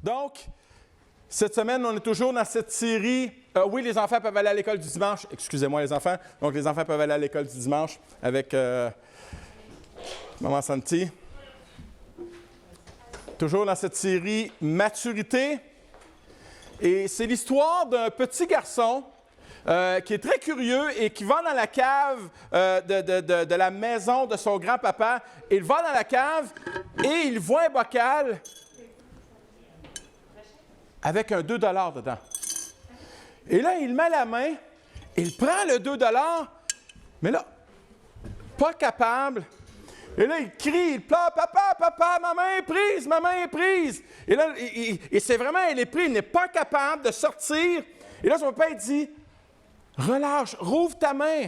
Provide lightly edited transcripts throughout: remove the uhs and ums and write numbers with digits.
Donc, cette semaine, on est toujours dans cette série. Oui, les enfants peuvent aller à l'école du dimanche. Excusez-moi, les enfants. Donc, les enfants peuvent aller à l'école du dimanche avec Maman Santi. Toujours dans cette série Maturité. Et c'est l'histoire d'un petit garçon qui est très curieux et qui va dans la cave de la maison de son grand-papa. Il va dans la cave et il voit un bocal avec un 2 $ dedans. Et là, il met la main, il prend le 2 $, mais là, pas capable. Et là, il crie, il pleure, « Papa, papa, ma main est prise, ma main est prise! » Et là, et c'est vraiment, elle est prise, il n'est pas capable de sortir. Et là, son papa, il dit, « Relâche, rouvre ta main,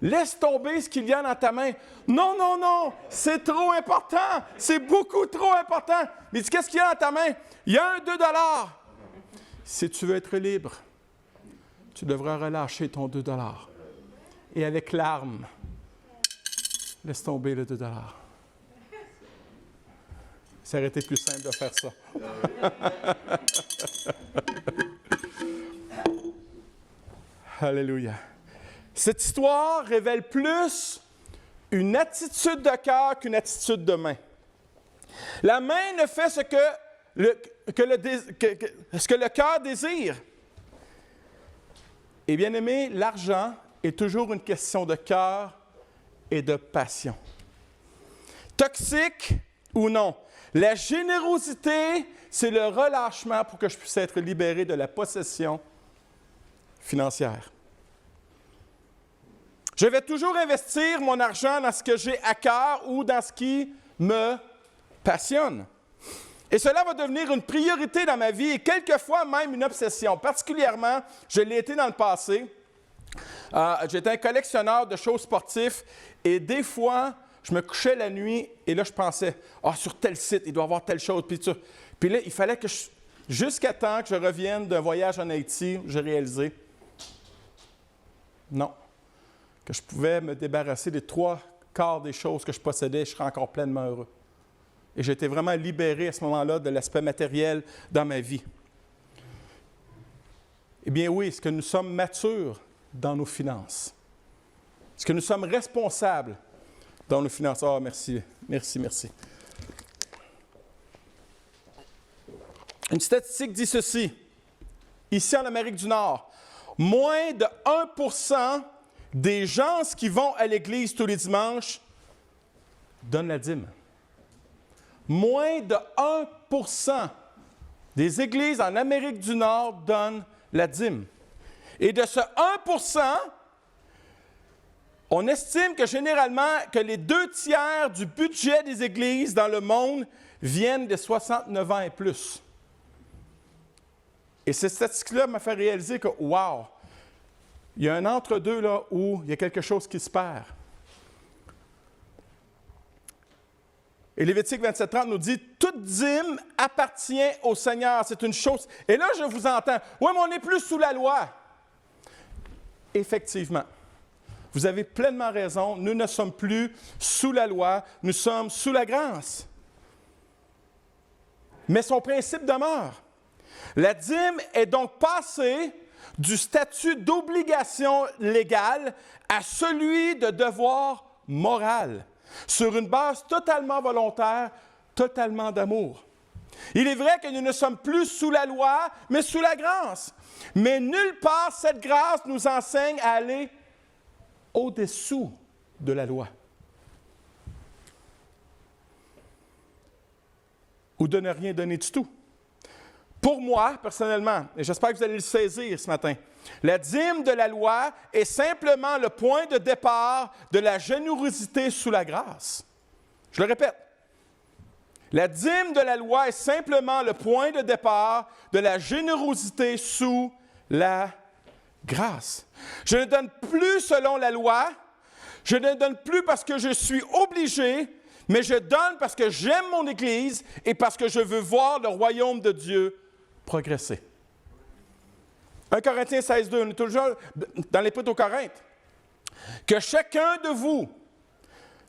laisse tomber ce qu'il y a dans ta main. »« Non, non, non, c'est trop important, c'est beaucoup trop important. » Mais il dit, « Qu'est-ce qu'il y a dans ta main? »« Il y a un 2 $. » Si tu veux être libre, tu devras relâcher ton 2 $. Et avec larmes, laisse tomber le 2 $. Ça aurait été plus simple de faire ça. Alléluia. Cette histoire révèle plus une attitude de cœur qu'une attitude de main. La main ne fait ce que le cœur désire. Et bien aimé, l'argent est toujours une question de cœur et de passion. Toxique ou non, la générosité, c'est le relâchement pour que je puisse être libéré de la possession financière. Je vais toujours investir mon argent dans ce que j'ai à cœur ou dans ce qui me passionne. Et cela va devenir une priorité dans ma vie et quelquefois même une obsession. Particulièrement, je l'ai été dans le passé. J'étais un collectionneur de choses sportives et des fois, je me couchais la nuit et là, je pensais, sur tel site, il doit y avoir telle chose. Puis là, il fallait que jusqu'à temps que je revienne d'un voyage en Haïti, j'ai réalisé, non, que je pouvais me débarrasser des 3/4 des choses que je possédais, je serais encore pleinement heureux. Et j'ai été vraiment libéré à ce moment-là de l'aspect matériel dans ma vie. Eh bien oui, est-ce que nous sommes matures dans nos finances? Est-ce que nous sommes responsables dans nos finances? Ah, merci, merci, merci. Une statistique dit ceci. Ici en Amérique du Nord, moins de 1% des gens qui vont à l'église tous les dimanches donnent la dîme. Moins de 1% des églises en Amérique du Nord donnent la dîme. Et de ce 1%, on estime que généralement que les 2/3 du budget des églises dans le monde viennent de 69 ans et plus. Et cette statistique-là m'a fait réaliser que, wow, il y a un entre-deux là où il y a quelque chose qui se perd. Et Lévitique 27:30 nous dit « Toute dîme appartient au Seigneur. » C'est une chose. Et là, je vous entends. « Oui, mais on n'est plus sous la loi. » Effectivement. Vous avez pleinement raison. Nous ne sommes plus sous la loi. Nous sommes sous la grâce. Mais son principe demeure. La dîme est donc passée du statut d'obligation légale à celui de devoir moral, sur une base totalement volontaire, totalement d'amour. Il est vrai que nous ne sommes plus sous la loi, mais sous la grâce. Mais nulle part cette grâce nous enseigne à aller au-dessous de la loi. Ou de ne rien donner du tout. Pour moi, personnellement, et j'espère que vous allez le saisir ce matin, la dîme de la loi est simplement le point de départ de la générosité sous la grâce. Je le répète. La dîme de la loi est simplement le point de départ de la générosité sous la grâce. Je ne donne plus selon la loi, je ne donne plus parce que je suis obligé, mais je donne parce que j'aime mon Église et parce que je veux voir le royaume de Dieu progresser. 1 Corinthiens 16:2, on est toujours dans l'Épître aux Corinthes. Que chacun de vous,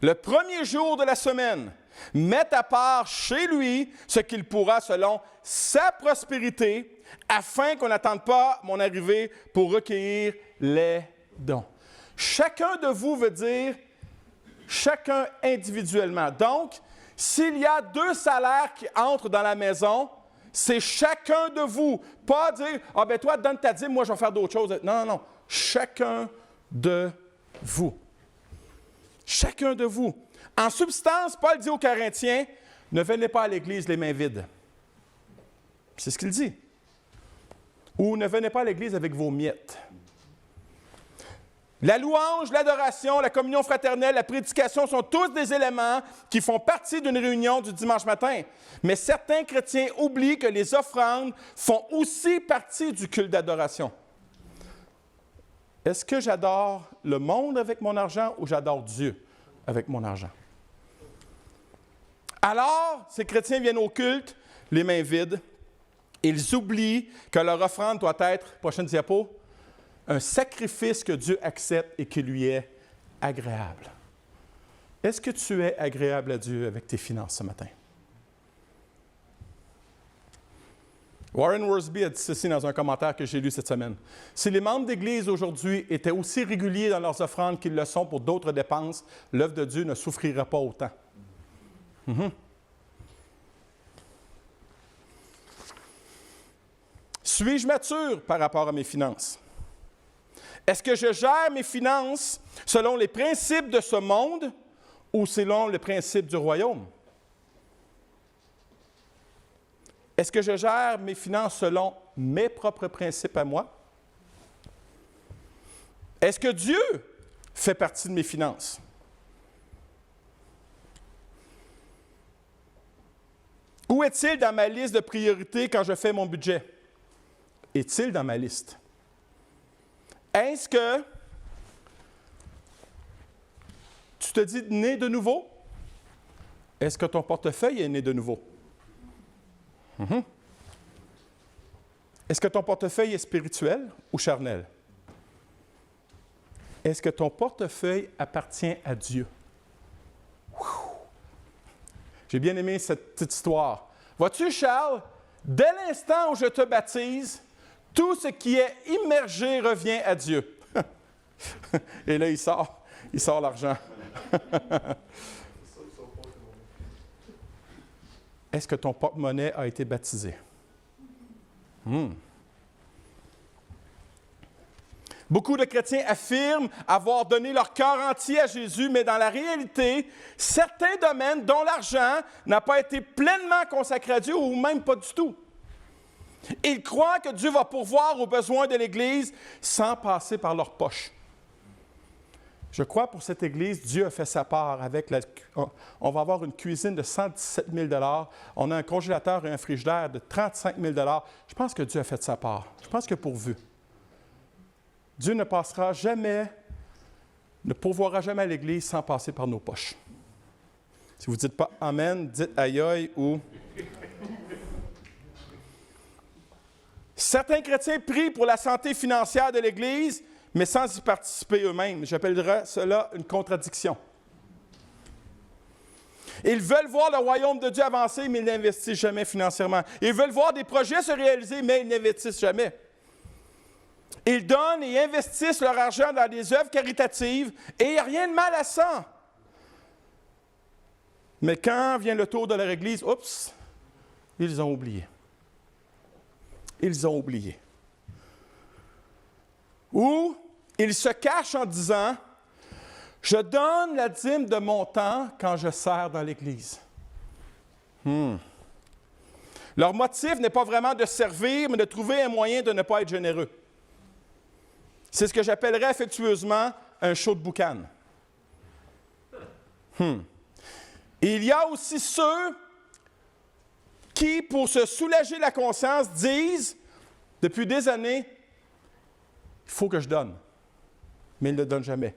le premier jour de la semaine, mette à part chez lui ce qu'il pourra selon sa prospérité, afin qu'on n'attende pas mon arrivée pour recueillir les dons. Chacun de vous veut dire chacun individuellement. Donc, s'il y a 2 salaires qui entrent dans la maison, c'est chacun de vous. Pas dire, « Ah ben toi, donne ta dîme, moi je vais faire d'autres choses. » Non, non, non. Chacun de vous. Chacun de vous. En substance, Paul dit aux Corinthiens, « Ne venez pas à l'Église les mains vides. » C'est ce qu'il dit. Ou « Ne venez pas à l'Église avec vos miettes. » La louange, l'adoration, la communion fraternelle, la prédication sont tous des éléments qui font partie d'une réunion du dimanche matin. Mais certains chrétiens oublient que les offrandes font aussi partie du culte d'adoration. Est-ce que j'adore le monde avec mon argent ou j'adore Dieu avec mon argent? Alors, ces chrétiens viennent au culte, les mains vides. Ils oublient que leur offrande doit être, prochaine diapo, un sacrifice que Dieu accepte et qui lui est agréable. Est-ce que tu es agréable à Dieu avec tes finances ce matin? Warren Wiersbe a dit ceci dans un commentaire que j'ai lu cette semaine. Si les membres d'Église aujourd'hui étaient aussi réguliers dans leurs offrandes qu'ils le sont pour d'autres dépenses, l'œuvre de Dieu ne souffrirait pas autant. Suis-je mature par rapport à mes finances? Est-ce que je gère mes finances selon les principes de ce monde ou selon les principes du royaume? Est-ce que je gère mes finances selon mes propres principes à moi? Est-ce que Dieu fait partie de mes finances? Où est-il dans ma liste de priorités quand je fais mon budget? Est-il dans ma liste? Est-ce que tu te dis né de nouveau? Est-ce que ton portefeuille est né de nouveau? Est-ce que ton portefeuille est spirituel ou charnel? Est-ce que ton portefeuille appartient à Dieu? J'ai bien aimé cette petite histoire. Vois-tu, Charles, dès l'instant où je te baptise, tout ce qui est immergé revient à Dieu. Et là, il sort l'argent. Est-ce que ton porte-monnaie a été baptisé? Beaucoup de chrétiens affirment avoir donné leur cœur entier à Jésus, mais dans la réalité, certains domaines dont l'argent n'a pas été pleinement consacré à Dieu ou même pas du tout. Ils croient que Dieu va pourvoir aux besoins de l'Église sans passer par leur poche. Je crois pour cette Église, Dieu a fait sa part avec on va avoir une cuisine de 117 000 $. On a un congélateur et un frigidaire de 35 000 $. Je pense que Dieu a fait sa part. Je pense que pourvu. Dieu ne pourvoira jamais à l'Église sans passer par nos poches. Si vous ne dites pas « Amen », dites « Aïe aïe » ou... Certains chrétiens prient pour la santé financière de l'Église, mais sans y participer eux-mêmes. J'appellerais cela une contradiction. Ils veulent voir le royaume de Dieu avancer, mais ils n'investissent jamais financièrement. Ils veulent voir des projets se réaliser, mais ils n'investissent jamais. Ils donnent et investissent leur argent dans des œuvres caritatives, et il n'y a rien de mal à ça. Mais quand vient le tour de leur Église, oups, ils ont oublié. Ils ont oublié. Ou ils se cachent en disant « Je donne la dîme de mon temps quand je sers dans l'Église. » Leur motif n'est pas vraiment de servir, mais de trouver un moyen de ne pas être généreux. C'est ce que j'appellerais affectueusement un show de boucan. Il y a aussi ceux qui, pour se soulager la conscience, disent, depuis des années, il faut que je donne, mais ils ne donnent jamais.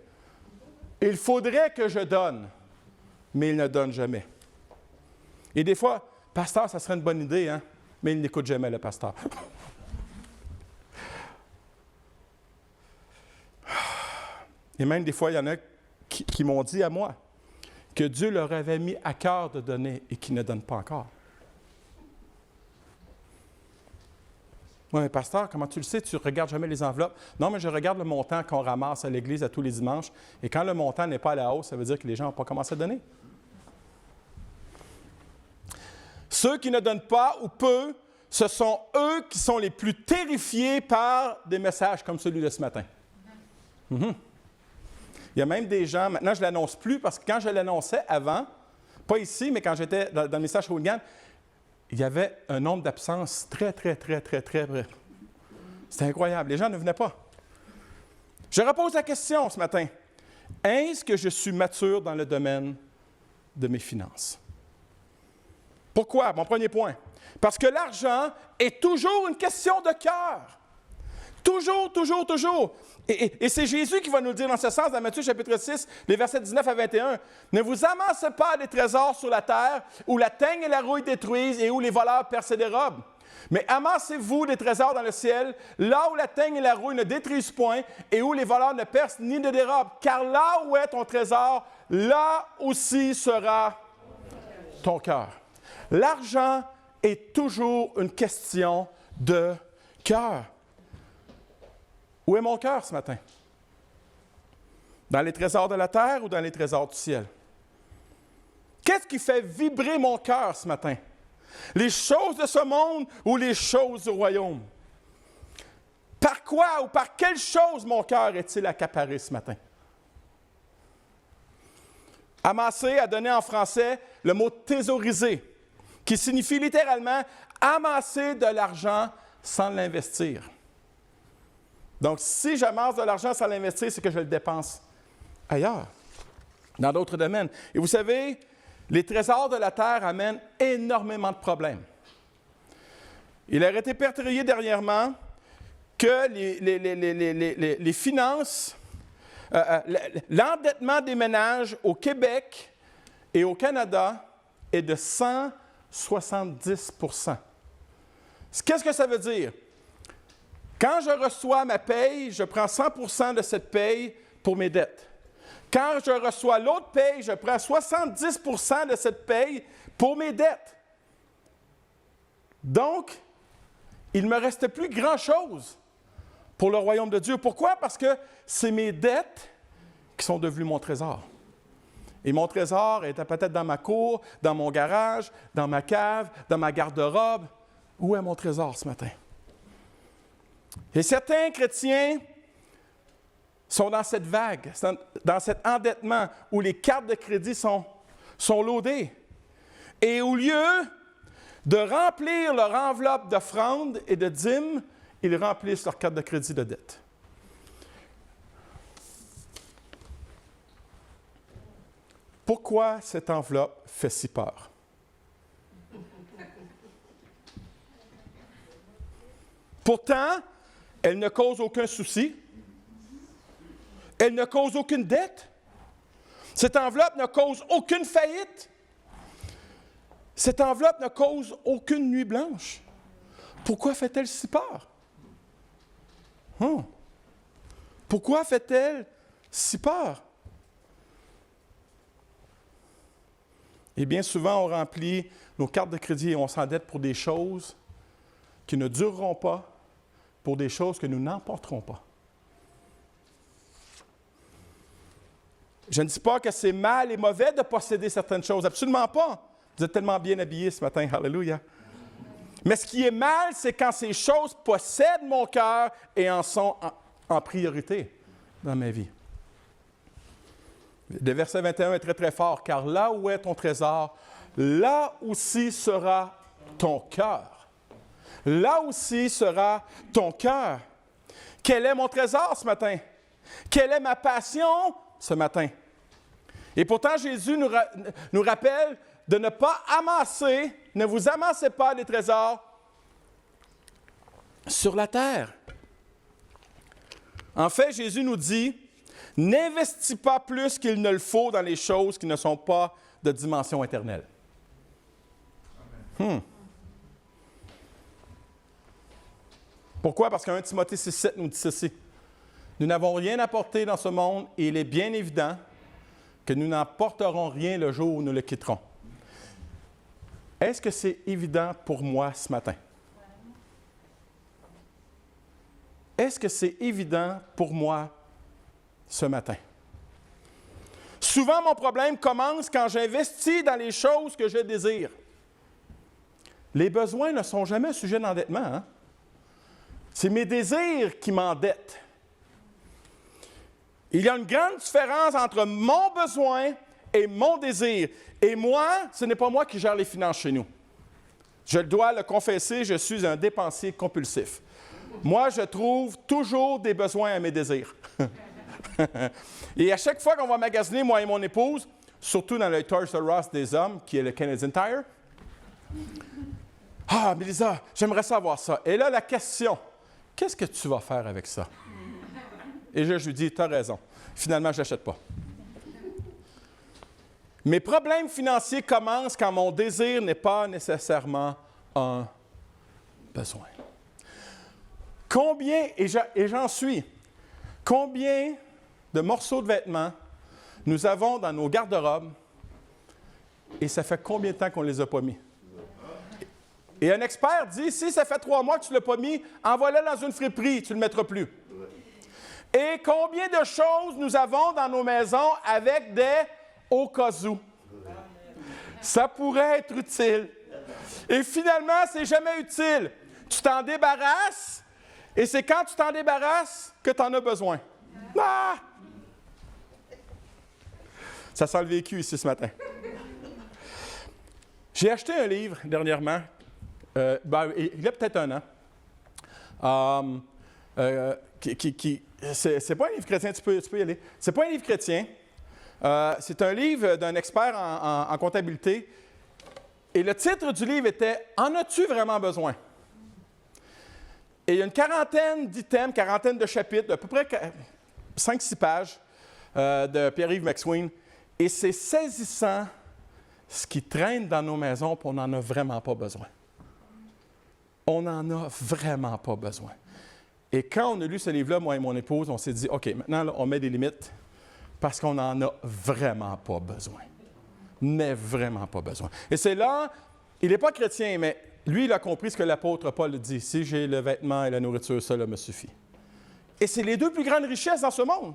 Il faudrait que je donne, mais ils ne donnent jamais. Et des fois, pasteur, ça serait une bonne idée, hein? Mais il n'écoute jamais le pasteur. Et même des fois, il y en a qui m'ont dit à moi que Dieu leur avait mis à cœur de donner et qu'ils ne donnent pas encore. Oui, mais pasteur, comment tu le sais? Tu ne regardes jamais les enveloppes. Non, mais je regarde le montant qu'on ramasse à l'église à tous les dimanches. Et quand le montant n'est pas à la hausse, ça veut dire que les gens n'ont pas commencé à donner. Ceux qui ne donnent pas ou peu, ce sont eux qui sont les plus terrifiés par des messages comme celui de ce matin. Il y a même des gens, maintenant je ne l'annonce plus parce que quand je l'annonçais avant, pas ici, mais quand j'étais dans le message Shawinigan, il y avait un nombre d'absences très. C'était incroyable. Les gens ne venaient pas. Je repose la question ce matin. Est-ce que je suis mature dans le domaine de mes finances? Pourquoi? Mon premier point. Parce que l'argent est toujours une question de cœur. Toujours. Et c'est Jésus qui va nous le dire dans ce sens, dans Matthieu chapitre 6, les versets 19 à 21. « Ne vous amassez pas des trésors sur la terre, où la teigne et la rouille détruisent et où les voleurs percent et dérobent. Mais amassez-vous des trésors dans le ciel, là où la teigne et la rouille ne détruisent point et où les voleurs ne percent ni ne dérobent. Car là où est ton trésor, là aussi sera ton cœur. » L'argent est toujours une question de cœur. Où est mon cœur ce matin? Dans les trésors de la terre ou dans les trésors du ciel? Qu'est-ce qui fait vibrer mon cœur ce matin? Les choses de ce monde ou les choses du royaume? Par quoi ou par quelle chose mon cœur est-il accaparé ce matin? Amasser a donné en français le mot thésauriser, qui signifie littéralement amasser de l'argent sans l'investir. Donc, si j'amasse de l'argent sans l'investir, c'est que je le dépense ailleurs, dans d'autres domaines. Et vous savez, les trésors de la terre amènent énormément de problèmes. Il a été perpétré dernièrement que les finances, l'endettement des ménages au Québec et au Canada est de 170 %. Qu'est-ce que ça veut dire? Quand je reçois ma paye, je prends 100 % de cette paye pour mes dettes. Quand je reçois l'autre paye, je prends 70 % de cette paye pour mes dettes. Donc, il ne me reste plus grand-chose pour le royaume de Dieu. Pourquoi? Parce que c'est mes dettes qui sont devenues mon trésor. Et mon trésor était peut-être dans ma cour, dans mon garage, dans ma cave, dans ma garde-robe. Où est mon trésor ce matin? Et certains chrétiens sont dans cette vague, dans cet endettement où les cartes de crédit sont loadées. Et au lieu de remplir leur enveloppe d'offrandes et de dîmes, ils remplissent leur carte de crédit de dette. Pourquoi cette enveloppe fait si peur? Pourtant, elle ne cause aucun souci. Elle ne cause aucune dette. Cette enveloppe ne cause aucune faillite. Cette enveloppe ne cause aucune nuit blanche. Pourquoi fait-elle si peur? Pourquoi fait-elle si peur? Et bien souvent, on remplit nos cartes de crédit et on s'endette pour des choses qui ne dureront pas, pour des choses que nous n'emporterons pas. Je ne dis pas que c'est mal et mauvais de posséder certaines choses, absolument pas. Vous êtes tellement bien habillés ce matin, alléluia. Mais ce qui est mal, c'est quand ces choses possèdent mon cœur et en sont en priorité dans ma vie. Le verset 21 est très, très fort. « Car là où est ton trésor, là aussi sera ton cœur. » Là aussi sera ton cœur. Quel est mon trésor ce matin? Quelle est ma passion ce matin? Et pourtant, Jésus nous rappelle de ne pas amasser, ne vous amassez pas des trésors sur la terre. En fait, Jésus nous dit, n'investis pas plus qu'il ne le faut dans les choses qui ne sont pas de dimension éternelle. Pourquoi? Parce qu'un Timothée 6,7 nous dit ceci. Nous n'avons rien apporté dans ce monde et il est bien évident que nous n'emporterons rien le jour où nous le quitterons. Est-ce que c'est évident pour moi ce matin? Est-ce que c'est évident pour moi ce matin? Souvent, mon problème commence quand j'investis dans les choses que je désire. Les besoins ne sont jamais un sujet d'endettement, hein? C'est mes désirs qui m'endettent. Il y a une grande différence entre mon besoin et mon désir. Et moi, ce n'est pas moi qui gère les finances chez nous. Je dois le confesser, je suis un dépensier compulsif. Moi, je trouve toujours des besoins à mes désirs. Et à chaque fois qu'on va magasiner, moi et mon épouse, surtout dans le Toys R Us des hommes, qui est le Canadian Tire, « Ah, Mélisa, j'aimerais savoir ça. » Et là, la question, « Qu'est-ce que tu vas faire avec ça? » Et je lui dis, « Tu as raison. Finalement, je ne l'achète pas. » Mes problèmes financiers commencent quand mon désir n'est pas nécessairement un besoin. Combien, et j'en suis, combien de morceaux de vêtements nous avons dans nos garde-robes et ça fait combien de temps qu'on ne les a pas mis? Et un expert dit, si ça fait 3 mois que tu ne l'as pas mis, envoie-le dans une friperie, tu ne le mettras plus. Et combien de choses nous avons dans nos maisons avec des au cas où? Ça pourrait être utile. Et finalement, c'est jamais utile. Tu t'en débarrasses, et c'est quand tu t'en débarrasses que tu en as besoin. Ah! Ça sent le vécu ici ce matin. J'ai acheté un livre dernièrement, il y a peut-être 1 an, c'est pas un livre chrétien, tu peux y aller. C'est pas un livre chrétien. C'est un livre d'un expert en comptabilité. Et le titre du livre était « En as-tu vraiment besoin? » Et il y a une quarantaine d'items, quarantaine de chapitres, à peu près 5-6 pages de Pierre-Yves McSween. Et c'est saisissant ce qui traîne dans nos maisons, puis on n'en a vraiment pas besoin. On n'en a vraiment pas besoin. Et quand on a lu ce livre-là, moi et mon épouse, on s'est dit, OK, maintenant, là, on met des limites parce qu'on n'en a vraiment pas besoin. Mais vraiment pas besoin. Et c'est là, il n'est pas chrétien, mais lui, il a compris ce que l'apôtre Paul dit. Si j'ai le vêtement et la nourriture, cela me suffit. Et c'est les 2 plus grandes richesses dans ce monde.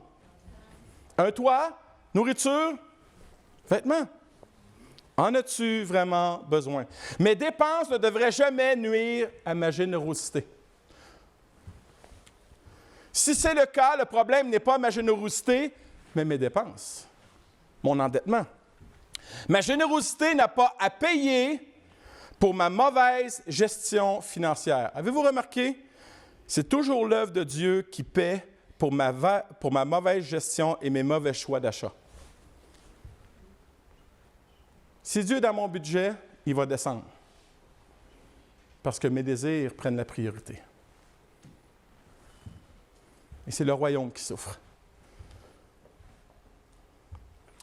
Un toit, nourriture, vêtements. En as-tu vraiment besoin? Mes dépenses ne devraient jamais nuire à ma générosité. Si c'est le cas, le problème n'est pas ma générosité, mais mes dépenses, mon endettement. Ma générosité n'a pas à payer pour ma mauvaise gestion financière. Avez-vous remarqué? C'est toujours l'œuvre de Dieu qui paie pour ma mauvaise gestion et mes mauvais choix d'achat. Si Dieu est dans mon budget, il va descendre. Parce que mes désirs prennent la priorité. Et c'est le royaume qui souffre.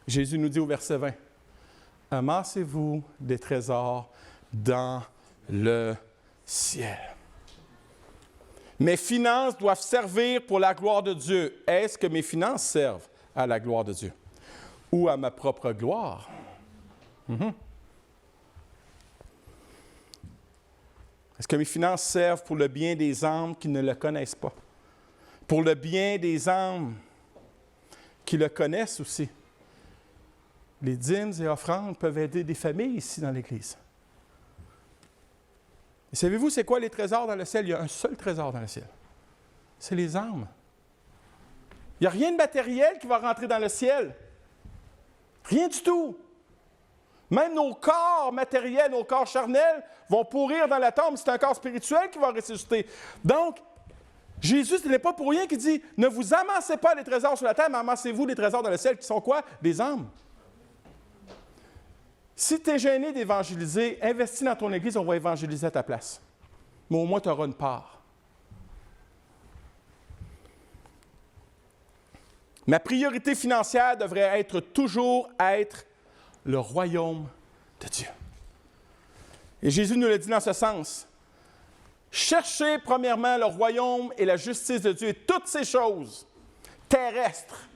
Jésus nous dit au verset 20, « Amassez-vous des trésors dans le ciel. » Mes finances doivent servir pour la gloire de Dieu. Est-ce que mes finances servent à la gloire de Dieu? Ou à ma propre gloire? Est-ce que mes finances servent pour le bien des âmes qui ne le connaissent pas? Pour le bien des âmes qui le connaissent aussi? Les dîmes et offrandes peuvent aider des familles ici dans l'Église. Et savez-vous, c'est quoi les trésors dans le ciel? Il y a un seul trésor dans le ciel. C'est les âmes. Il n'y a rien de matériel qui va rentrer dans le ciel. Rien du tout. Même nos corps matériels, nos corps charnels vont pourrir dans la tombe. C'est un corps spirituel qui va ressusciter. Donc, Jésus, ce n'est pas pour rien qu'il dit « Ne vous amassez pas les trésors sur la terre, mais amassez-vous les trésors dans le ciel, qui sont quoi? Des âmes. » Si tu es gêné d'évangéliser, investis dans ton Église, on va évangéliser à ta place. Mais au moins, tu auras une part. Ma priorité financière devrait toujours être le royaume de Dieu. Et Jésus nous l'a dit dans ce sens. Cherchez premièrement le royaume et la justice de Dieu et toutes ces choses terrestres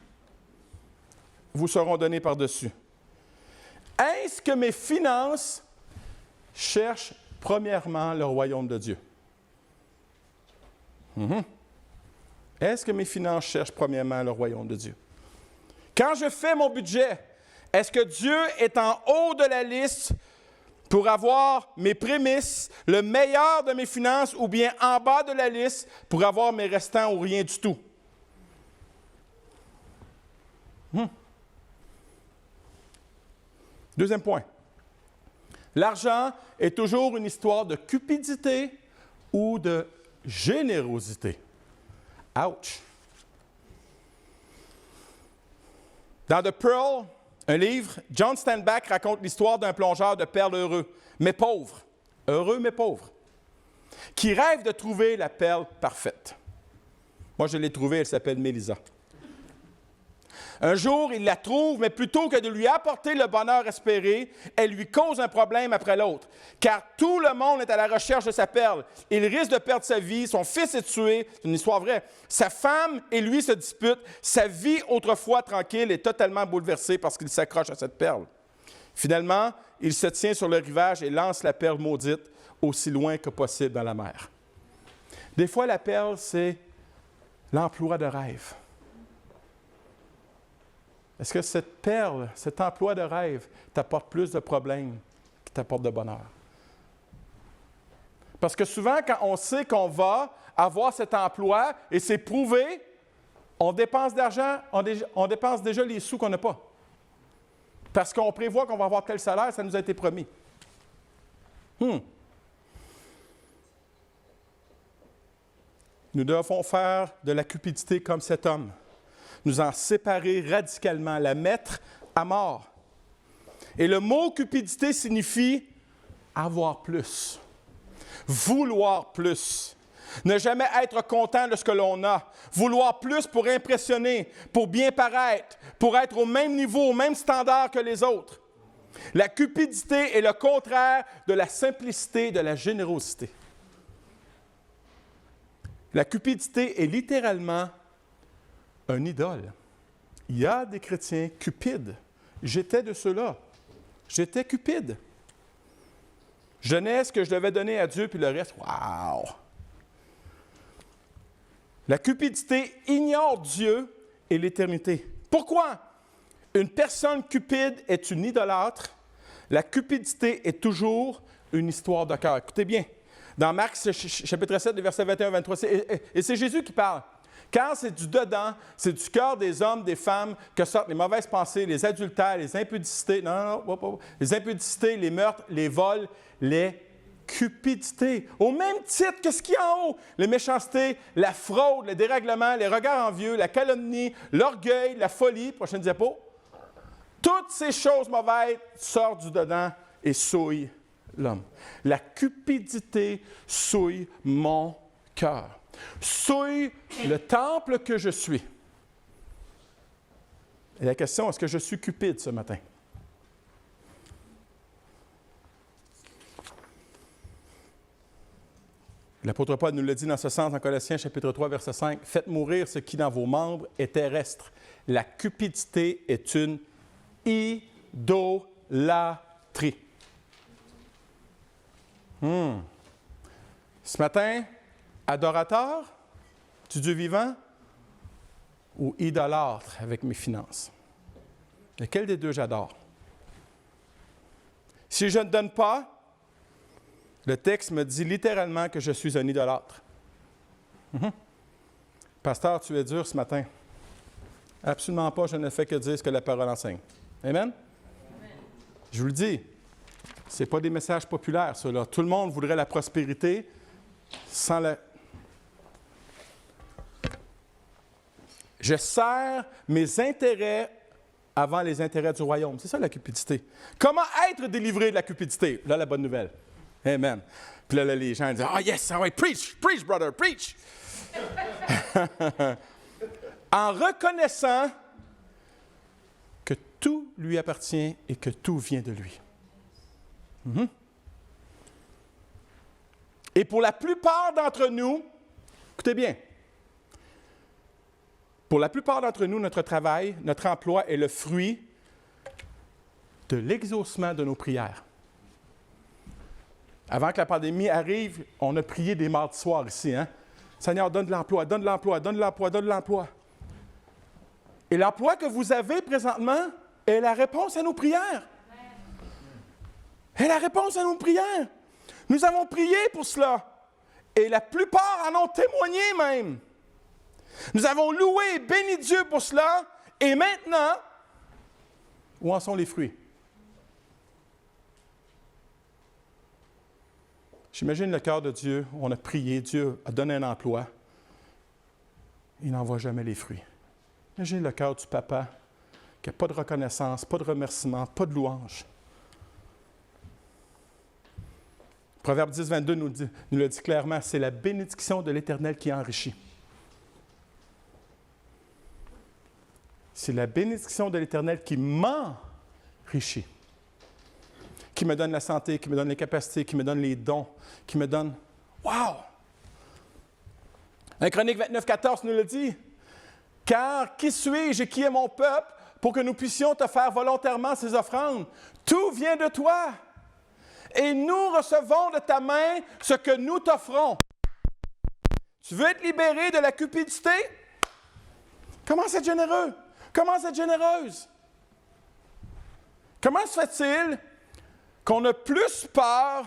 vous seront donnés par-dessus. Est-ce que mes finances cherchent premièrement le royaume de Dieu? Est-ce que mes finances cherchent premièrement le royaume de Dieu? Quand je fais mon budget, est-ce que Dieu est en haut de la liste pour avoir mes prémices, le meilleur de mes finances, ou bien en bas de la liste pour avoir mes restants ou rien du tout? Deuxième point. L'argent est toujours une histoire de cupidité ou de générosité. Ouch! Dans The Pearl, un livre, John Steinbeck raconte l'histoire d'un plongeur de perles heureux mais pauvre, qui rêve de trouver la perle parfaite. Moi, je l'ai trouvée, elle s'appelle Mélisa. Un jour, il la trouve, mais plutôt que de lui apporter le bonheur espéré, elle lui cause un problème après l'autre. Car tout le monde est à la recherche de sa perle. Il risque de perdre sa vie, son fils est tué, c'est une histoire vraie. Sa femme et lui se disputent. Sa vie, autrefois tranquille, est totalement bouleversée parce qu'il s'accroche à cette perle. Finalement, il se tient sur le rivage et lance la perle maudite aussi loin que possible dans la mer. Des fois, la perle, c'est l'emploi de rêve. Est-ce que cette perle, cet emploi de rêve, t'apporte plus de problèmes qu'il t'apporte de bonheur? Parce que souvent, quand on sait qu'on va avoir cet emploi et c'est prouvé, on dépense d'argent, on dépense déjà les sous qu'on n'a pas. Parce qu'on prévoit qu'on va avoir tel salaire, ça nous a été promis. Nous devons faire de la cupidité comme cet homme. Nous en séparer radicalement, la mettre à mort. Et le mot cupidité signifie avoir plus, vouloir plus, ne jamais être content de ce que l'on a, vouloir plus pour impressionner, pour bien paraître, pour être au même niveau, au même standard que les autres. La cupidité est le contraire de la simplicité, de la générosité. La cupidité est littéralement un idole. Il y a des chrétiens cupides. J'étais de ceux-là. J'étais cupide. Je donnais ce que je devais donner à Dieu, puis le reste, wow! La cupidité ignore Dieu et l'éternité. Pourquoi? Une personne cupide est une idolâtre. La cupidité est toujours une histoire de cœur. Écoutez bien, dans Marc chapitre 7, versets 21-23, et c'est Jésus qui parle. Car c'est du dedans, c'est du cœur des hommes, des femmes, que sortent les mauvaises pensées, les adultères, les impudicités, les impudicités, les meurtres, les vols, les cupidités. Au même titre que ce qui est en haut, les méchancetés, la fraude, le dérèglement, les regards envieux, la calomnie, l'orgueil, la folie, prochaine diapo. Toutes ces choses mauvaises sortent du dedans et souillent l'homme. La cupidité souille mon cœur. Souille le temple que je suis. Et la question, est-ce que je suis cupide ce matin? L'apôtre Paul nous le dit dans ce sens, dans Colossiens chapitre 3, verset 5. « Faites mourir ce qui dans vos membres est terrestre. La cupidité est une idolâtrie. » Ce matin, adorateur du Dieu vivant ou idolâtre avec mes finances? Lequel des deux j'adore? Si je ne donne pas, le texte me dit littéralement que je suis un idolâtre. Pasteur, tu es dur ce matin. Absolument pas, je ne fais que dire ce que la parole enseigne. Amen? Amen. Je vous le dis, ce n'est pas des messages populaires, ceux-là. Tout le monde voudrait la prospérité sans la... Je sers mes intérêts avant les intérêts du royaume. C'est ça la cupidité. Comment être délivré de la cupidité? Là, la bonne nouvelle. Amen. Puis là, les gens disent, « Ah yes, ah ouais, preach, preach, brother, preach! » En reconnaissant que tout lui appartient et que tout vient de lui. Et pour la plupart d'entre nous, écoutez bien, Pour la plupart d'entre nous, notre travail, notre emploi est le fruit de l'exaucement de nos prières. Avant que la pandémie arrive, on a prié des mardis soirs ici. Hein? Seigneur, donne de l'emploi, donne de l'emploi, donne de l'emploi, donne de l'emploi. Et l'emploi que vous avez présentement est la réponse à nos prières. Est la réponse à nos prières. Nous avons prié pour cela. Et la plupart en ont témoigné même. Nous avons loué et béni Dieu pour cela. Et maintenant, où en sont les fruits? J'imagine le cœur de Dieu. On a prié, Dieu a donné un emploi. Il n'en voit jamais les fruits. Imagine le cœur du papa qui n'a pas de reconnaissance, pas de remerciement, pas de louange. Proverbe 10, 22 nous le dit clairement, c'est la bénédiction de l'Éternel qui enrichit. C'est la bénédiction de l'Éternel qui m'enrichit, qui me donne la santé, qui me donne les capacités, qui me donne les dons, qui me donne... Wow! 1 Chronique 29, 14 nous le dit. « Car qui suis-je et qui est mon peuple pour que nous puissions te faire volontairement ces offrandes? Tout vient de toi. Et nous recevons de ta main ce que nous t'offrons. Tu veux être libéré de la cupidité? Commence à être généreux. Commence à être généreuse. Comment se fait-il qu'on a plus peur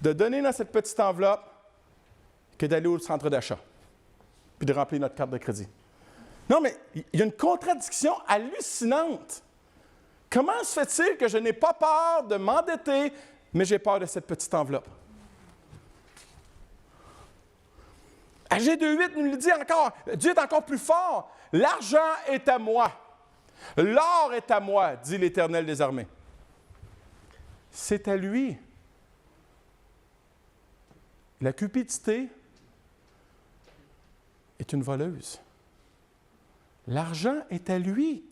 de donner dans cette petite enveloppe que d'aller au centre d'achat puis de remplir notre carte de crédit? Non, mais il y a une contradiction hallucinante. Comment se fait-il que je n'ai pas peur de m'endetter, mais j'ai peur de cette petite enveloppe? Agé 2.8 nous le dit encore. Dieu est encore plus fort. L'argent est à moi. L'or est à moi, dit l'Éternel des armées. C'est à lui. La cupidité est une voleuse. L'argent est à lui.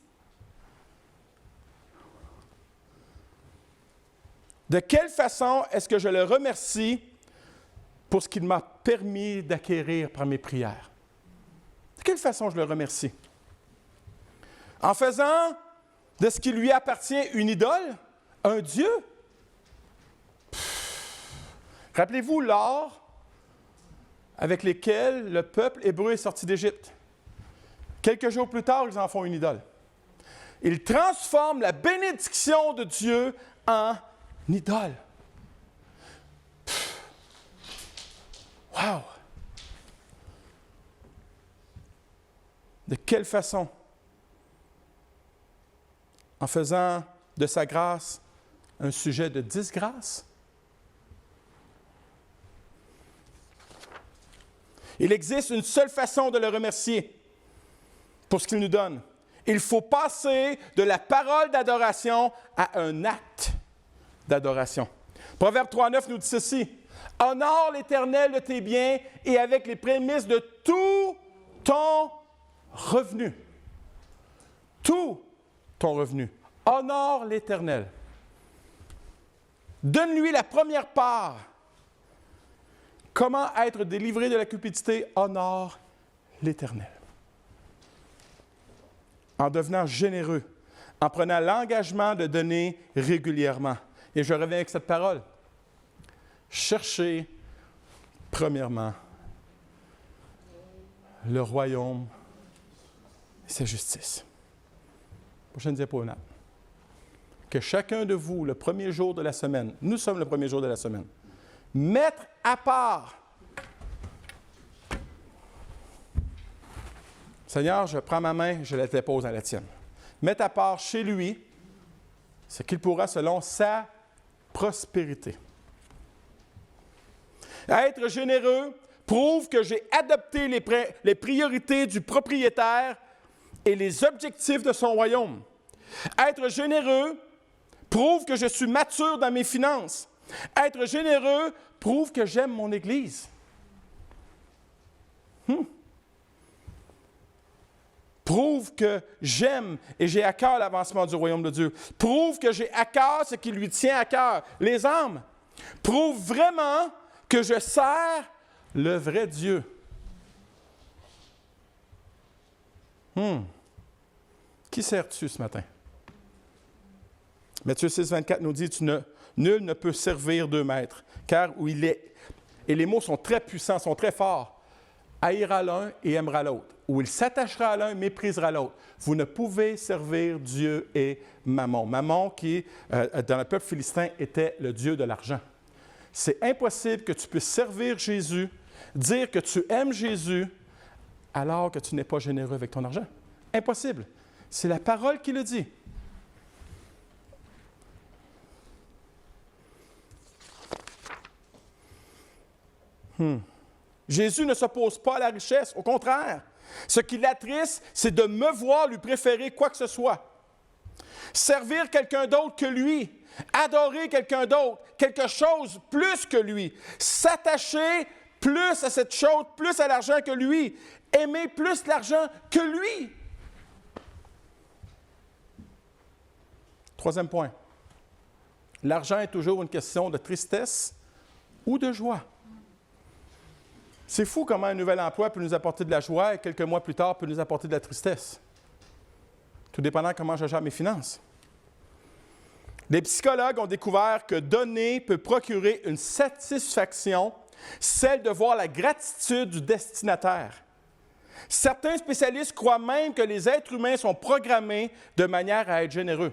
De quelle façon est-ce que je le remercie pour ce qu'il m'a permis d'acquérir par mes prières? De quelle façon je le remercie? En faisant de ce qui lui appartient une idole, un Dieu? Rappelez-vous l'or avec lequel le peuple hébreu est sorti d'Égypte. Quelques jours plus tard, ils en font une idole. Ils transforment la bénédiction de Dieu en idole. Wow! De quelle façon? En faisant de sa grâce un sujet de disgrâce? Il existe une seule façon de le remercier pour ce qu'il nous donne. Il faut passer de la parole d'adoration à un acte d'adoration. Proverbe 3.9 nous dit ceci. « Honore l'Éternel de tes biens et avec les prémices de tout ton revenu. » Tout ton revenu. Honore l'Éternel. Donne-lui la première part. Comment être délivré de la cupidité? Honore l'Éternel. En devenant généreux, en prenant l'engagement de donner régulièrement. Et je reviens avec cette parole. Cherchez, premièrement, le royaume et sa justice. Prochaine diapo. Que chacun de vous, le premier jour de la semaine, nous sommes le premier jour de la semaine, mettre à part. Seigneur, je prends ma main, je la dépose à la tienne. Mettre à part chez lui ce qu'il pourra selon sa prospérité. Être généreux prouve que j'ai adopté les priorités du propriétaire et les objectifs de son royaume. Être généreux prouve que je suis mature dans mes finances. Être généreux prouve que j'aime mon Église. Prouve que j'aime et j'ai à cœur l'avancement du royaume de Dieu. Prouve que j'ai à cœur ce qui lui tient à cœur, les âmes. Prouve vraiment que je sers le vrai Dieu. Qui sers-tu ce matin? Matthieu 6, 24 nous dit, nul ne peut servir 2 maîtres, car où il est, et les mots sont très puissants, sont très forts, haïra l'un et aimera l'autre. Où il s'attachera à l'un, méprisera l'autre. Vous ne pouvez servir Dieu et Mammon. Mammon, qui, dans le peuple philistin, était le dieu de l'argent. C'est impossible que tu puisses servir Jésus, dire que tu aimes Jésus, alors que tu n'es pas généreux avec ton argent. Impossible. C'est la parole qui le dit. Jésus ne s'oppose pas à la richesse, au contraire. Ce qui l'attriste, c'est de me voir lui préférer quoi que ce soit. Servir quelqu'un d'autre que lui, adorer quelqu'un d'autre, quelque chose plus que lui, s'attacher plus à cette chose, plus à l'argent que lui, aimer plus l'argent que lui. 3e point. L'argent est toujours une question de tristesse ou de joie. C'est fou comment un nouvel emploi peut nous apporter de la joie et quelques mois plus tard peut nous apporter de la tristesse. Tout dépendant de comment je gère mes finances. Les psychologues ont découvert que donner peut procurer une satisfaction, celle de voir la gratitude du destinataire. Certains spécialistes croient même que les êtres humains sont programmés de manière à être généreux.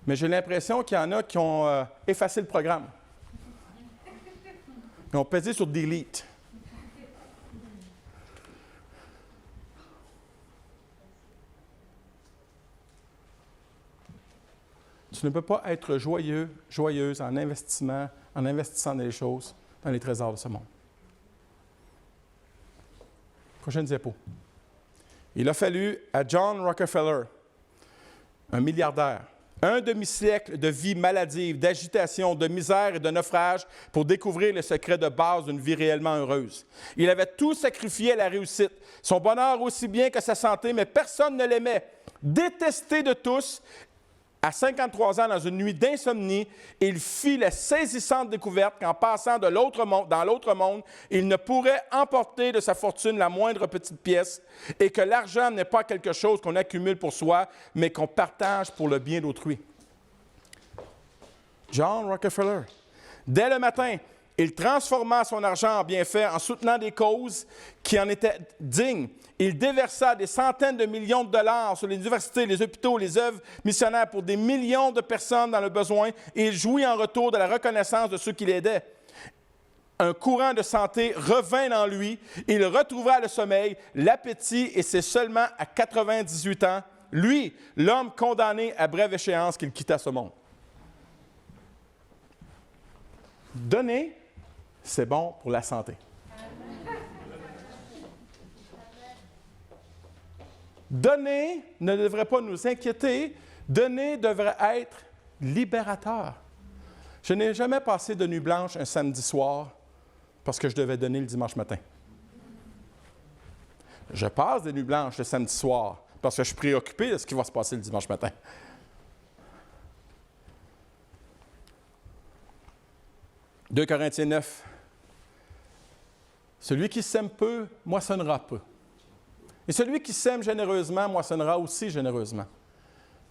Mais j'ai l'impression qu'il y en a qui ont effacé le programme. Ils ont pesé sur Delete. Tu ne peux pas être joyeux, joyeuse en investissant dans les choses, dans les trésors de ce monde. Prochaine diapo. Il a fallu à John Rockefeller, un milliardaire, un demi-siècle de vie maladive, d'agitation, de misère et de naufrage pour découvrir les secrets de base d'une vie réellement heureuse. Il avait tout sacrifié à la réussite, son bonheur aussi bien que sa santé, mais personne ne l'aimait. Détesté de tous, à 53 ans, dans une nuit d'insomnie, il fit la saisissante découverte qu'en passant dans l'autre monde, il ne pourrait emporter de sa fortune la moindre petite pièce et que l'argent n'est pas quelque chose qu'on accumule pour soi, mais qu'on partage pour le bien d'autrui. John Rockefeller. Dès le matin, il transforma son argent en bienfait en soutenant des causes qui en étaient dignes. Il déversa des centaines de millions de dollars sur les universités, les hôpitaux, les œuvres missionnaires pour des millions de personnes dans le besoin et il jouit en retour de la reconnaissance de ceux qui l'aidaient. Un courant de santé revint en lui, il retrouva le sommeil, l'appétit et c'est seulement à 98 ans, lui, l'homme condamné à brève échéance, qu'il quitta ce monde. Donner, c'est bon pour la santé. Donner ne devrait pas nous inquiéter. Donner devrait être libérateur. Je n'ai jamais passé de nuit blanche un samedi soir parce que je devais donner le dimanche matin. Je passe des nuits blanches le samedi soir parce que je suis préoccupé de ce qui va se passer le dimanche matin. « 2 Corinthiens 9. Celui qui sème peu, moissonnera peu. Et celui qui sème généreusement, moissonnera aussi généreusement.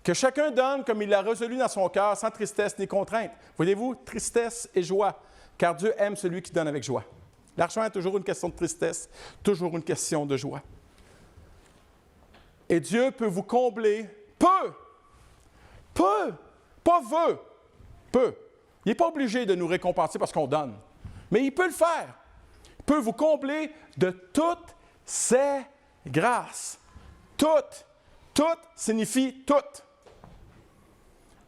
Que chacun donne comme il l'a résolu dans son cœur, sans tristesse ni contrainte. Voyez-vous, tristesse et joie, car Dieu aime celui qui donne avec joie. L'argent est toujours une question de tristesse, toujours une question de joie. Et Dieu peut vous combler peu, pas veut, peu. Il n'est pas obligé de nous récompenser parce qu'on donne, mais il peut le faire. Il peut vous combler de toutes ses grâces. Toutes signifie toutes.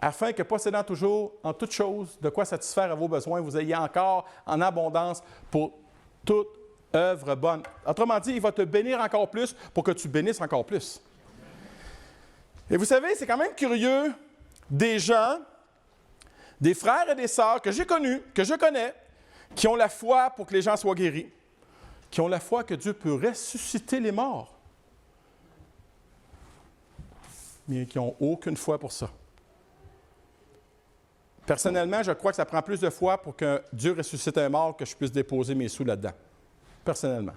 Afin que, possédant toujours en toutes choses de quoi satisfaire à vos besoins, vous ayez encore en abondance pour toute œuvre bonne. Autrement dit, il va te bénir encore plus pour que tu bénisses encore plus. Et vous savez, c'est quand même curieux, des gens, des frères et des sœurs que j'ai connus, que je connais, qui ont la foi pour que les gens soient guéris, qui ont la foi que Dieu peut ressusciter les morts, mais qui n'ont aucune foi pour ça. Personnellement, je crois que ça prend plus de foi pour que Dieu ressuscite un mort que je puisse déposer mes sous là-dedans. Personnellement.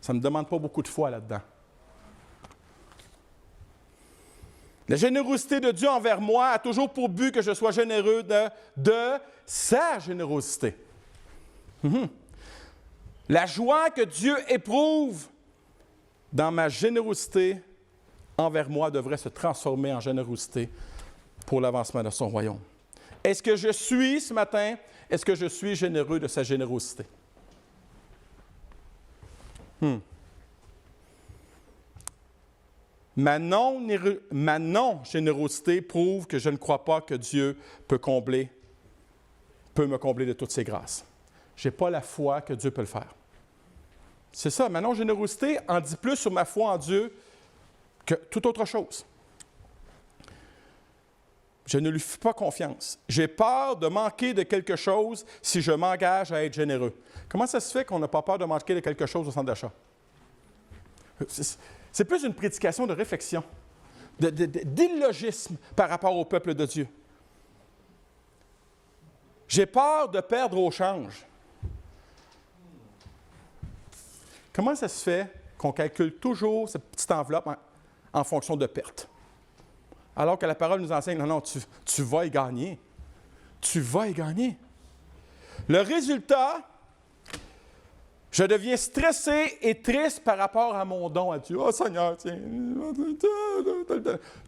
Ça ne me demande pas beaucoup de foi là-dedans. La générosité de Dieu envers moi a toujours pour but que je sois généreux de sa générosité. La joie que Dieu éprouve dans ma générosité envers moi devrait se transformer en générosité pour l'avancement de son royaume. Est-ce que je suis, ce matin, est-ce que je suis généreux de sa générosité? Ma non-générosité prouve que je ne crois pas que Dieu peut me combler de toutes ses grâces. Je n'ai pas la foi que Dieu peut le faire. C'est ça, ma non-générosité en dit plus sur ma foi en Dieu que toute autre chose. Je ne lui fais pas confiance. J'ai peur de manquer de quelque chose si je m'engage à être généreux. Comment ça se fait qu'on n'a pas peur de manquer de quelque chose au centre d'achat? C'est plus une prédication de réflexion, d'illogisme par rapport au peuple de Dieu. J'ai peur de perdre au change. Comment ça se fait qu'on calcule toujours cette petite enveloppe en fonction de pertes? Alors que la parole nous enseigne, non, tu vas y gagner. Tu vas y gagner. Le résultat, je deviens stressé et triste par rapport à mon don à Dieu. Oh Seigneur, tiens.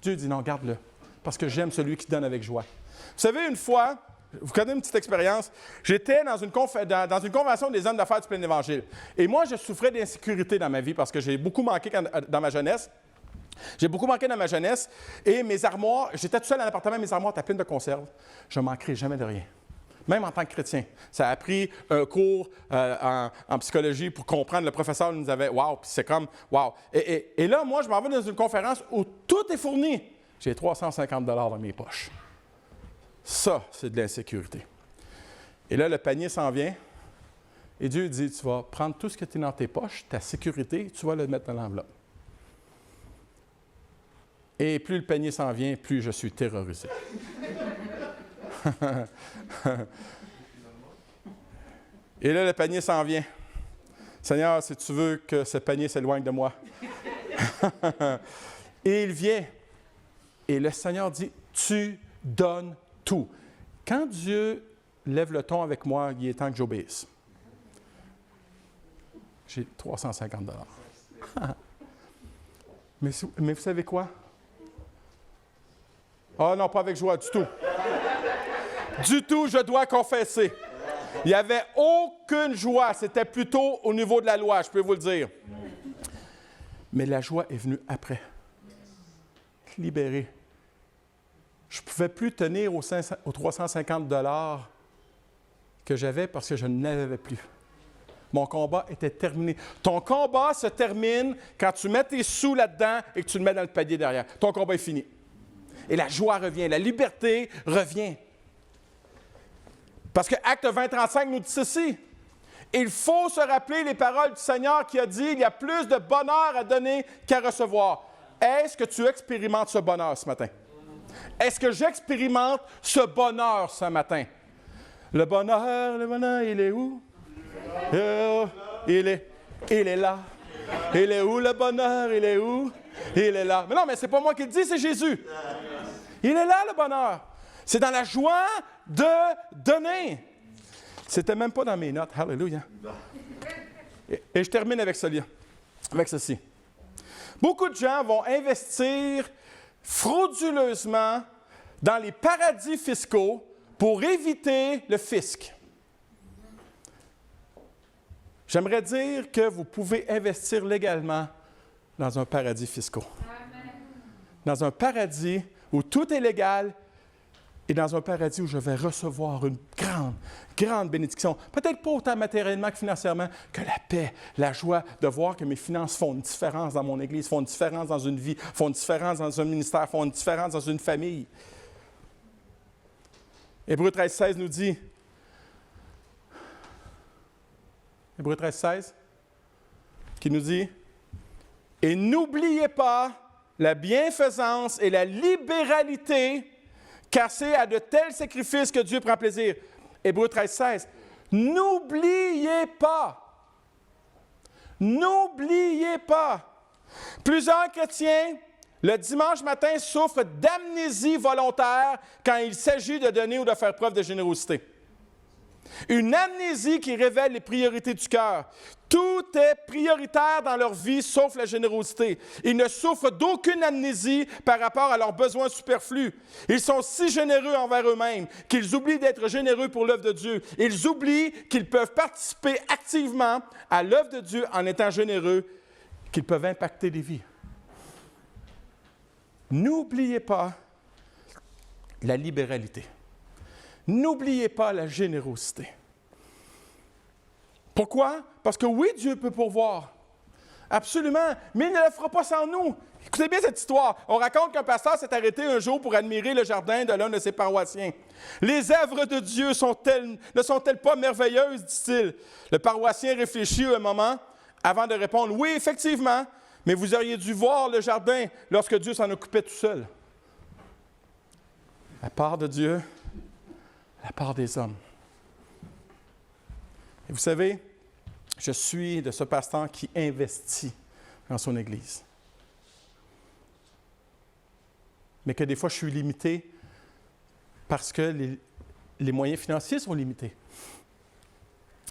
Dieu dit, non, garde-le, parce que j'aime celui qui donne avec joie. Vous savez, une fois, vous connaissez une petite expérience, j'étais dans une convention des hommes d'affaires du plein évangile. Et moi, je souffrais d'insécurité dans ma vie parce que j'ai beaucoup manqué dans ma jeunesse. J'ai beaucoup manqué dans ma jeunesse et mes armoires, j'étais tout seul dans l'appartement, mes armoires étaient pleines de conserves. Je ne manquerai jamais de rien. Même en tant que chrétien. Ça a pris un cours en psychologie pour comprendre. Le professeur nous avait, wow, puis c'est comme, wow. Et là, moi, je m'en vais dans une conférence où tout est fourni. J'ai 350 $ dans mes poches. Ça, c'est de l'insécurité. Et là, le panier s'en vient. Et Dieu dit, tu vas prendre tout ce qui est dans tes poches, ta sécurité, tu vas le mettre dans l'enveloppe. Et plus le panier s'en vient, plus je suis terrorisé. Et là, le panier s'en vient. Seigneur, si tu veux que ce panier s'éloigne de moi. Et il vient. Et le Seigneur dit, tu donnes tout. Quand Dieu lève le ton avec moi, il est temps que j'obéisse. J'ai 350 $. Mais vous savez quoi? Ah non, pas avec joie, du tout. Du tout, je dois confesser. Il n'y avait aucune joie. C'était plutôt au niveau de la loi, je peux vous le dire. Mais la joie est venue après. Libéré. Je ne pouvais plus tenir aux 350 $ que j'avais parce que je n'avais plus. Mon combat était terminé. Ton combat se termine quand tu mets tes sous là-dedans et que tu le mets dans le panier derrière. Ton combat est fini. Et la joie revient, la liberté revient. Parce que Acte 20-35 nous dit ceci. Il faut se rappeler les paroles du Seigneur qui a dit, il y a plus de bonheur à donner qu'à recevoir. Est-ce que tu expérimentes ce bonheur ce matin? Est-ce que j'expérimente ce bonheur ce matin? Le bonheur, il est où? Il est là. Il est où le bonheur? Il est où? Il est là. Mais non, mais c'est pas moi qui le dis, c'est Jésus. Il est là, le bonheur. C'est dans la joie de donner. C'était même pas dans mes notes. Alléluia. Et je termine avec ceci. Beaucoup de gens vont investir frauduleusement dans les paradis fiscaux pour éviter le fisc. J'aimerais dire que vous pouvez investir légalement dans un paradis fiscal. Dans un paradis où tout est légal et dans un paradis où je vais recevoir une grande, grande bénédiction. Peut-être pas autant matériellement que financièrement, que la paix, la joie de voir que mes finances font une différence dans mon Église, font une différence dans une vie, font une différence dans un ministère, font une différence dans une famille. Hébreux 13-16 nous dit, Hébreux 13-16, qui nous dit, « Et n'oubliez pas la bienfaisance et la libéralité, car c'est à de tels sacrifices que Dieu prend plaisir. » Hébreux 13-16, « N'oubliez pas. N'oubliez pas. » Plusieurs chrétiens le dimanche matin souffre d'amnésie volontaire quand il s'agit de donner ou de faire preuve de générosité. Une amnésie qui révèle les priorités du cœur. Tout est prioritaire dans leur vie, sauf la générosité. Ils ne souffrent d'aucune amnésie par rapport à leurs besoins superflus. Ils sont si généreux envers eux-mêmes qu'ils oublient d'être généreux pour l'œuvre de Dieu. Ils oublient qu'ils peuvent participer activement à l'œuvre de Dieu en étant généreux, qu'ils peuvent impacter des vies. N'oubliez pas la libéralité. N'oubliez pas la générosité. Pourquoi? Parce que oui, Dieu peut pourvoir. Absolument. Mais il ne le fera pas sans nous. Écoutez bien cette histoire. On raconte qu'un pasteur s'est arrêté un jour pour admirer le jardin de l'un de ses paroissiens. « Les œuvres de Dieu ne sont-elles pas merveilleuses? » dit-il. Le paroissien réfléchit un moment avant de répondre « Oui, effectivement, mais vous auriez dû voir le jardin lorsque Dieu s'en occupait tout seul. » La part de Dieu, la part des hommes. Et vous savez, je suis de ce pasteur qui investit dans son Église. Mais que des fois, je suis limité parce que les moyens financiers sont limités.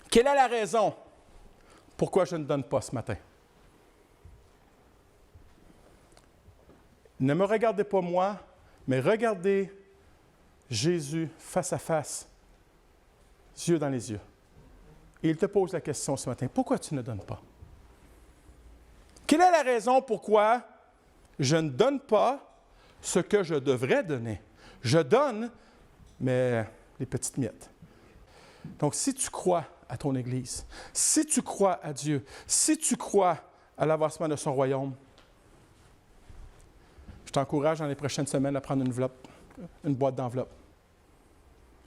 Quelle est la raison pourquoi je ne donne pas ce matin? Ne me regardez pas moi, mais regardez Jésus face à face, yeux dans les yeux. Et il te pose la question ce matin, pourquoi tu ne donnes pas? Quelle est la raison pourquoi je ne donne pas ce que je devrais donner? Je donne, mais les petites miettes. Donc, si tu crois à ton Église, si tu crois à Dieu, si tu crois à l'avancement de son royaume, je t'encourage dans les prochaines semaines à prendre une boîte d'enveloppe.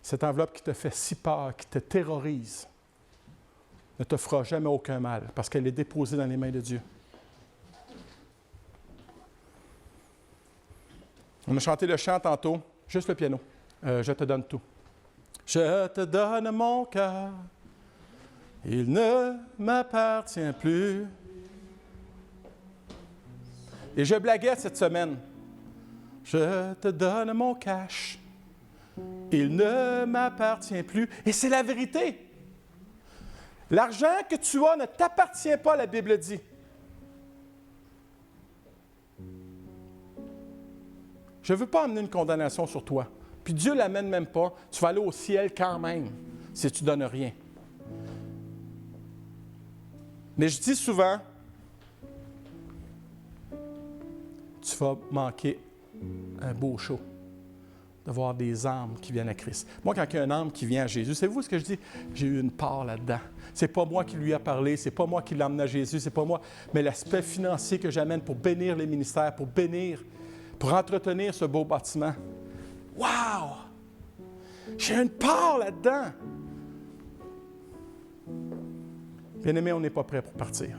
Cette enveloppe qui te fait si peur, qui te terrorise, ne te fera jamais aucun mal parce qu'elle est déposée dans les mains de Dieu. On a chanté le chant tantôt, juste le piano. Je te donne tout. Je te donne mon cœur, il ne m'appartient plus. Et je blaguais cette semaine. Je te donne mon cash, il ne m'appartient plus. Et c'est la vérité. L'argent que tu as ne t'appartient pas, la Bible dit. Je ne veux pas amener une condamnation sur toi. Puis Dieu ne l'amène même pas. Tu vas aller au ciel quand même si tu ne donnes rien. Mais je dis souvent, tu vas manquer un beau show de voir des âmes qui viennent à Christ. Moi, quand il y a une âme qui vient à Jésus, savez-vous ce que je dis? J'ai eu une part là-dedans. C'est pas moi qui lui a parlé, c'est pas moi qui l'ai emmené à Jésus, c'est pas moi, mais l'aspect financier que j'amène pour bénir les ministères, pour entretenir ce beau bâtiment. Wow! J'ai une part là-dedans. Bien-aimés, on n'est pas prêt pour partir.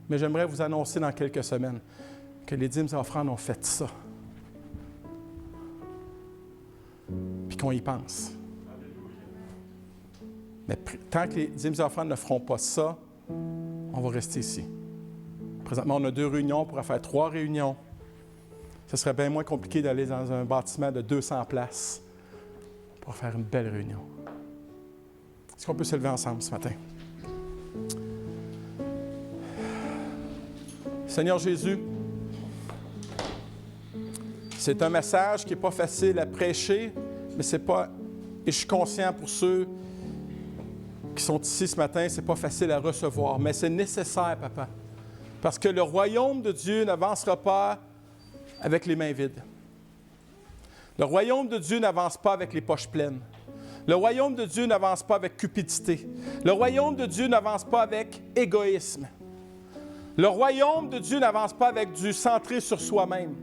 Mais j'aimerais vous annoncer dans quelques semaines que les dîmes et offrandes ont fait ça. Puis qu'on y pense. Mais tant que les dîmes et offrandes ne feront pas ça, on va rester ici. Présentement, on a 2 réunions, on pourra faire 3 réunions. Ce serait bien moins compliqué d'aller dans un bâtiment de 200 places pour faire une belle réunion. Est-ce qu'on peut se lever ensemble ce matin? Seigneur Jésus, c'est un message qui n'est pas facile à prêcher, mais c'est pas... Et je suis conscient pour ceux qui sont ici ce matin, c'est pas facile à recevoir, mais c'est nécessaire, Papa. Parce que le royaume de Dieu n'avancera pas avec les mains vides. Le royaume de Dieu n'avance pas avec les poches pleines. Le royaume de Dieu n'avance pas avec cupidité. Le royaume de Dieu n'avance pas avec égoïsme. Le royaume de Dieu n'avance pas avec du centré sur soi-même.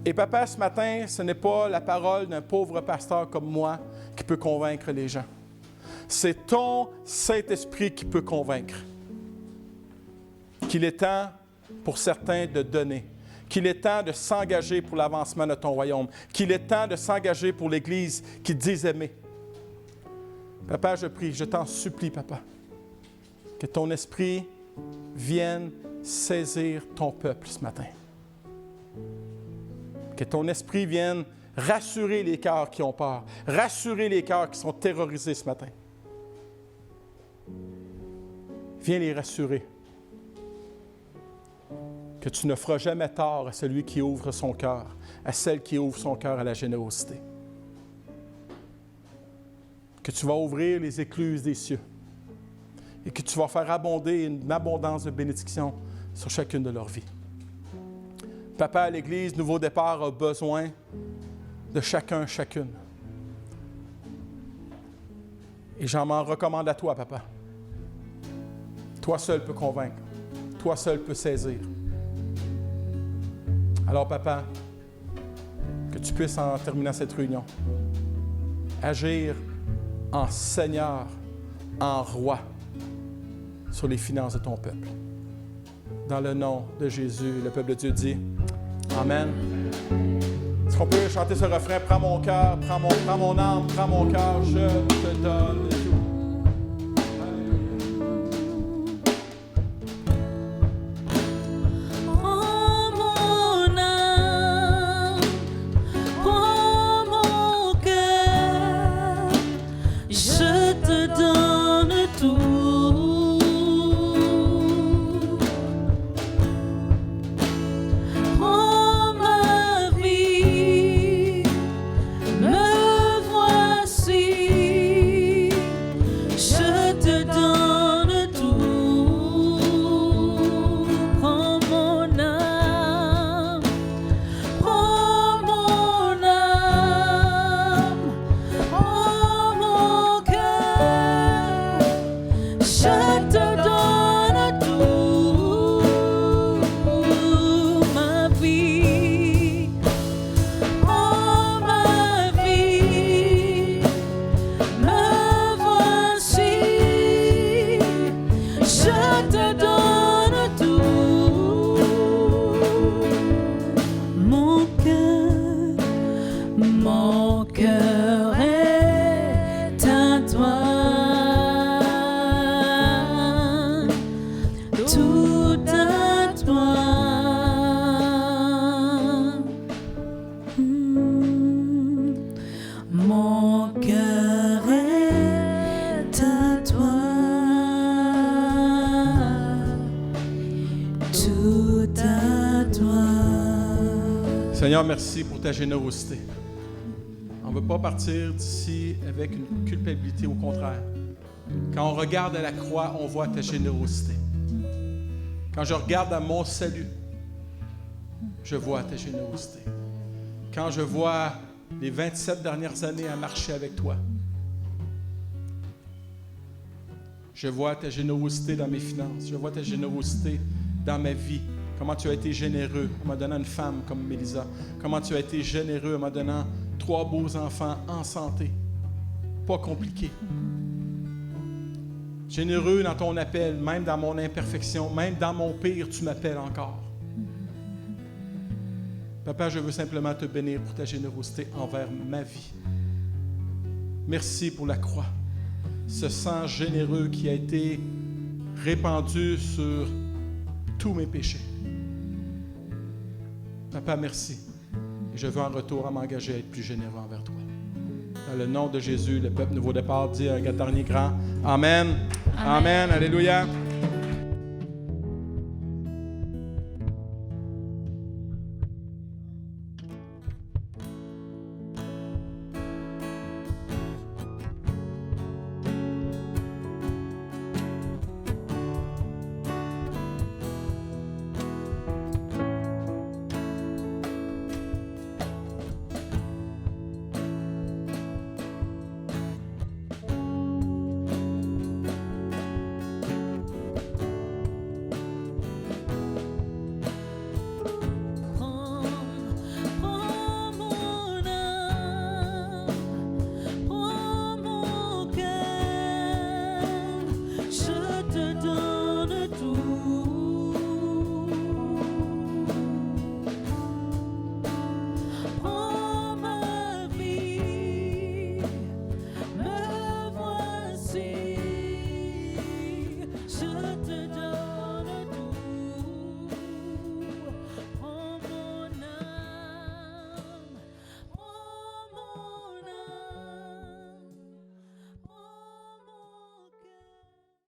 Et Papa, ce matin, ce n'est pas la parole d'un pauvre pasteur comme moi qui peut convaincre les gens. C'est ton Saint-Esprit qui peut convaincre. Qu'il est temps pour certains de donner. Qu'il est temps de s'engager pour l'avancement de ton royaume. Qu'il est temps de s'engager pour l'Église qui dit aimer. Papa, je prie, je t'en supplie, Papa, que ton esprit vienne saisir ton peuple ce matin. Que ton esprit vienne rassurer les cœurs qui ont peur, rassurer les cœurs qui sont terrorisés ce matin. Viens les rassurer. Que tu ne feras jamais tort à celui qui ouvre son cœur, à celle qui ouvre son cœur à la générosité. Que tu vas ouvrir les écluses des cieux et que tu vas faire abonder une abondance de bénédictions sur chacune de leurs vies. Papa, à l'Église, Nouveau Départ a besoin de chacun, chacune. Et j'en m'en recommande à toi, Papa. Toi seul peux convaincre. Toi seul peux saisir. Alors, Papa, que tu puisses, en terminant cette réunion, agir en Seigneur, en Roi, sur les finances de ton peuple. Dans le nom de Jésus, le peuple de Dieu dit Amen. Est-ce qu'on peut chanter ce refrain? Prends mon cœur, prends mon âme, prends mon cœur, je te donne tout. Seigneur, merci pour ta générosité. On ne veut pas partir d'ici avec une culpabilité, au contraire. Quand on regarde à la croix, on voit ta générosité. Quand je regarde à mon salut, je vois ta générosité. Quand je vois les 27 dernières années à marcher avec toi, je vois ta générosité dans mes finances. Je vois ta générosité dans ma vie. Comment tu as été généreux en me donnant une femme comme Mélisa. Comment tu as été généreux en me donnant 3 beaux enfants en santé. Pas compliqué. Généreux dans ton appel, même dans mon imperfection, même dans mon pire, tu m'appelles encore. Papa, je veux simplement te bénir pour ta générosité envers ma vie. Merci pour la croix. Ce sang généreux qui a été répandu sur tous mes péchés. Papa, merci. Et je veux en retour à m'engager à être plus généreux envers toi. Dans le nom de Jésus, le peuple Nouveau Départ dit un dernier grand Amen. Amen. Amen. Alléluia.